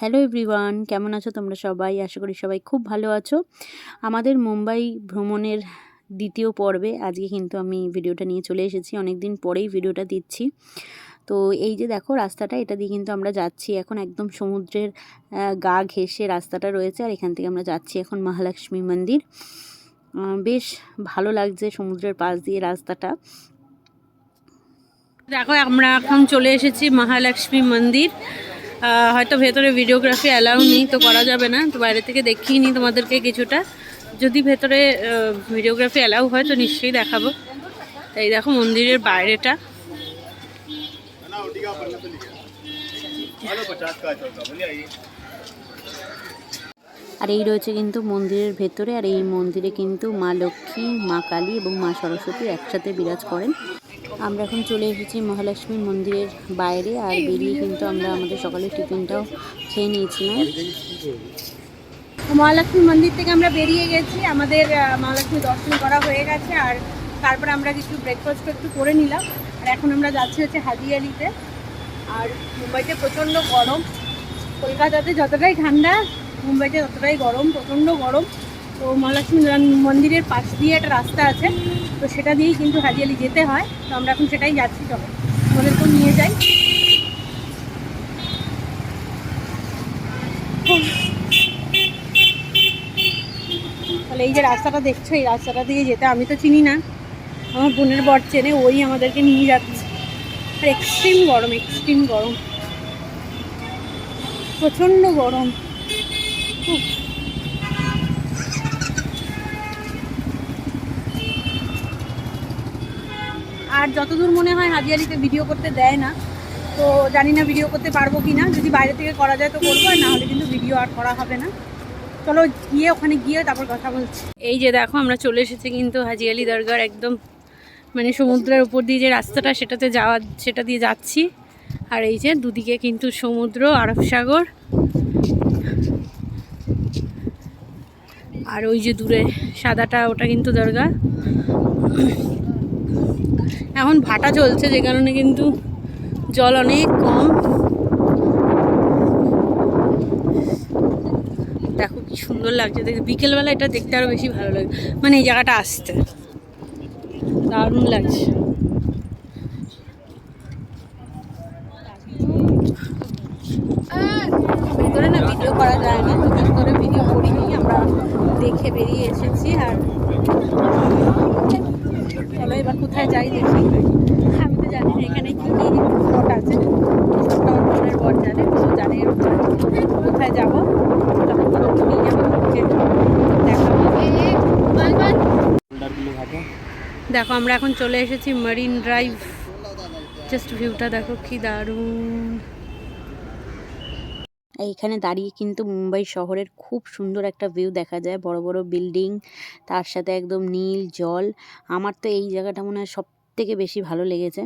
Hello everyone, কেমন আছো তোমরা সবাই? আশা করি সবাই খুব ভালো আছো। আমাদের মুম্বাই ভ্রমণের দ্বিতীয় পর্বে আজকে কিন্তু আমি ভিডিওটা নিয়ে চলে এসেছি। অনেক দিন পরেই ভিডিওটা দিচ্ছি। তো এই যে দেখো রাস্তাটা, এটা দিয়ে কিন্তু আমরা যাচ্ছি এখন একদম সমুদ্রের গা ঘেঁষে রাস্তাটা রয়েছে। আর এখান থেকে আমরা যাচ্ছি এখন মহালক্ষ্মী মন্দির। বেশ ভালো লাগছে সমুদ্রের পাশ দিয়ে রাস্তাটা। দেখো আমরা এখন চলে এসেছি মহালক্ষ্মী মন্দির। হয়তো ভেতরে ভিডিওগ্রাফি অ্যালাউ নেই, তো করা যাবে না, তো বাইরে থেকে দেখিয়ে নিই তোমাদেরকে কিছুটা। যদি ভেতরে ভিডিওগ্রাফি অ্যালাউ হয় তো নিশ্চয়ই দেখাবো। এই দেখো মন্দিরের বাইরেটা। আর এই রয়েছে কিন্তু মন্দিরের ভেতরে। আর এই মন্দিরে কিন্তু মা লক্ষ্মী, মা কালী এবং মা সরস্বতী একসাথে বিরাজ করেন। আমরা এখন চলে এসেছি মহালক্ষ্মী মন্দিরের বাইরে। আর বেরিয়ে কিন্তু আমরা আমাদের সকালের টিফিনটাও খেয়ে নিয়েছিলাম। মহালক্ষ্মী মন্দির থেকে আমরা বেরিয়ে গেছি, আমাদের মহালক্ষ্মী দর্শন করা হয়ে গেছে। আর তারপরে আমরা কিছু ব্রেকফাস্ট একটু করে নিলাম। আর এখন আমরা যাচ্ছি হচ্ছে হাজিয়ালিতে। আর মুম্বাইতে প্রচণ্ড গরম, কলকাতাতে যতটাই ঠান্ডা মুম্বাইতে ততটাই গরম, প্রচণ্ড গরম। তো মহালক্ষ্মী মন্দিরের পাশ দিয়ে একটা রাস্তা আছে, তো সেটা দিয়েই কিন্তু হাজিয়ালি যেতে হয়। তো আমরা এখন সেটাই যাচ্ছি, চলো আমাদেরকেও নিয়ে যাই। তাহলে এই যে রাস্তাটা দেখছো, এই রাস্তাটা দিয়ে যেতে আমি তো চিনি না, আমার বোনের বর চেনে, ওই আমাদেরকে নিয়ে যাচ্ছে। আর এক্সট্রিম গরম, এক্সট্রিম গরম, প্রচণ্ড গরম। আর যতদূর মনে হয় হাজিয়ালিতে ভিডিও করতে দেয় না, তো জানি না ভিডিও করতে পারবো কি না। যদি বাইরে থেকে করা যায় তো করবো, আর না হলে কিন্তু ভিডিও আর করা হবে না। চলো গিয়ে ওখানে গিয়ে তারপর কথা বলছি। এই যে দেখো আমরা চলে এসেছি কিন্তু হাজিয়ালি দরগার একদম মানে সমুদ্রের উপর দিয়ে যে রাস্তাটা সেটা দিয়ে যাচ্ছি। আর এই যে দুদিকে কিন্তু সমুদ্র, আরব সাগর। আর ওই যে দূরে সাদাটা, ওটা কিন্তু দরগা। এখন ভাটা চলছে, যে কারণে কিন্তু জল অনেক কম। দেখো কি সুন্দর লাগছে দেখে, বিকেলবেলা এটা দেখতে আরো বেশি ভালো লাগে, মানে এই জায়গাটা আসতে দারুণ লাগছে। ভিতরে না ভিডিও করা যায় না, তো ভিতরে ভিডিও করিনি, আমরা দেখে বেরিয়ে এসেছি। আর চলো এবার কোথায় যাই দেখি। আমি তো জানি না এখানে কি কি স্পট আছে, সবটা আমার বোনের বর জানে, তো জানে কোথায় যাবো। নিয়ে যাবো, দেখাবো। দেখো আমরা এখন চলে এসেছি মারিন ড্রাইভ। জাস্ট ভিউটা দেখো কি দারুণ। এইখানে দাঁড়িয়ে কিন্তু মুম্বাই শহরের খুব সুন্দর একটা ভিউ দেখা যায়, বড় বড় বিল্ডিং, তার সাথে একদম নীল জল। আমার তো এই জায়গাটা মনে হয় সব থেকে বেশি ভালো লেগেছে।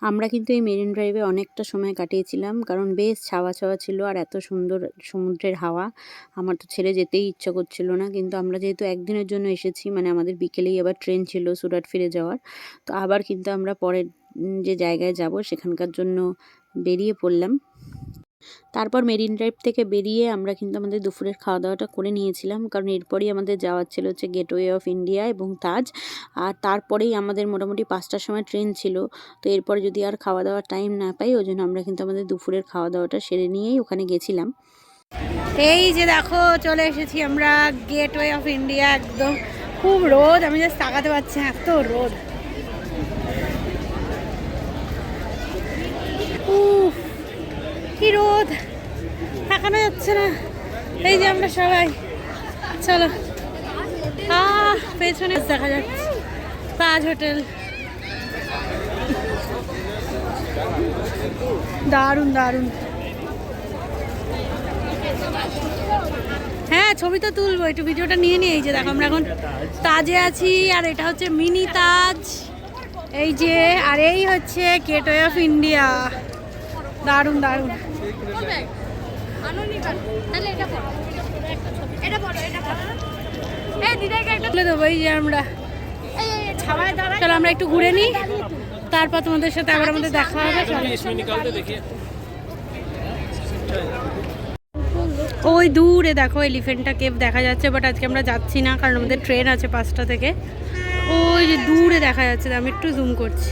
আমরা কিন্তু এই মেরিন ড্রাইভে অনেকটা সময় কাটিয়েছিলাম, কারণ বেশ ছাওয়া ছাওয়া ছিল আর এত সুন্দর সমুদ্রের হাওয়া। আমার তো ছেড়ে যেতেই ইচ্ছা করছিল না, কিন্তু আমরা যেহেতু একদিনের জন্য এসেছি, মানে আমাদের বিকেলেই আবার ট্রেন ছিল সুরাট ফিরে যাওয়ার, তো আবার কিন্তু আমরা পরের যে জায়গায় যাব সেখানকার জন্য বেরিয়ে পড়লাম। তারপর মেরিন ড্রাইভ থেকে বেরিয়ে আমরা কিন্তু আমাদের দুপুরের খাওয়া দাওয়াটা করে নিয়েছিলাম, কারণ এরপরই আমাদের যাওয়ার ছিল হচ্ছে গেটওয়ে অফ ইন্ডিয়া এবং তাজ। আর তারপরেই আমাদের মোটামুটি 5টার সময় ট্রেন ছিল, তো এরপর যদি আর খাওয়া দাওয়ার টাইম না পাই, ওই জন্য আমরা কিন্তু আমাদের দুপুরের খাওয়া দাওয়াটা সেরে নিয়েই ওখানে গেছিলাম। এই যে দেখো চলে এসেছি আমরা গেটওয়ে অফ ইন্ডিয়া। একদম খুব রোদ, আমি জাস্ট তাকাতে পারছি না, এত রোদ। কি রোদ, তাকানো যাচ্ছে না। এই যে আমরা সবাই, চলো পেছনে দেখা যাচ্ছে তাজ হোটেল, দারুণ দারুণ। হ্যাঁ ছবি তো তুলবো, একটু ভিডিওটা নিয়ে নিই। এই যে দেখো আমরা এখন তাজে আছি, আর এটা হচ্ছে মিনি তাজ। এই যে, আর এই হচ্ছে গেটওয়ে অফ ইন্ডিয়া, দারুণ দারুণ। তুলে দেবো এই যে আমরা। চলো আমরা একটু ঘুরে নিই, তারপর তোমাদের সাথে আবার আমাদের দেখা হবে। ওই দূরে দেখো এলিফেন্টা কেভ দেখা যাচ্ছে, বাট আজকে আমরা যাচ্ছি না কারণ আমাদের ট্রেন আছে 5টা থেকে। ওই যে দূরে দেখা যাচ্ছে, আমি একটু জুম করছি,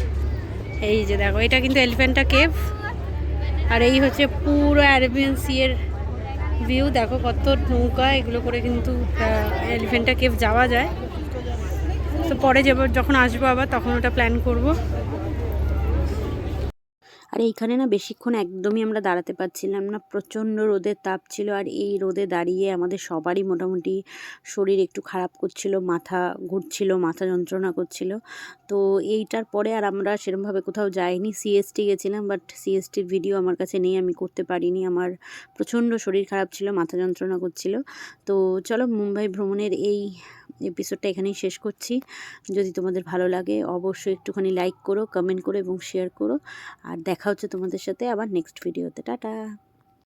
এই যে দেখো এটা কিন্তু এলিফেন্টা কেভ। আর এই হচ্ছে পুরো অ্যারাবিয়ান সি এর ভিউ। দেখো কত নৌকা, এগুলো করে কিন্তু এলিফেন্টা কেভ যাওয়া যায়। তো পরে যাবো, যখন আসবো আবার তখন ওটা প্ল্যান করব। আর এইখানে না বেশিক্ষণ একদমই আমরা দাঁড়াতে পারছিলাম না, প্রচণ্ড রোদের তাপ ছিল। আর এই রোদে দাঁড়িয়ে আমাদের সবারই মোটামুটি শরীর একটু খারাপ করছিল, মাথা ঘুরছিল, মাথা যন্ত্রণা করছিল। তো এইটার পরে আর আমরা সেরকমভাবে কোথাও যাইনি। সিএসটি গেছিলাম, বাট সিএসটির ভিডিও আমার কাছে নেই, আমি করতে পারিনি। আমার প্রচণ্ড শরীর খারাপ ছিল, মাথা যন্ত্রণা করছিল। তো চলো, মুম্বাই ভ্রমণের এই এপিসোডটা এখানেই শেষ করছি। যদি তোমাদের ভালো লাগে অবশ্যই একটুখানি লাইক করো, কমেন্ট করো এবং শেয়ার করো। আর দেখা হচ্ছে তোমাদের সাথে আবার নেক্সট ভিডিওতে। টাটা।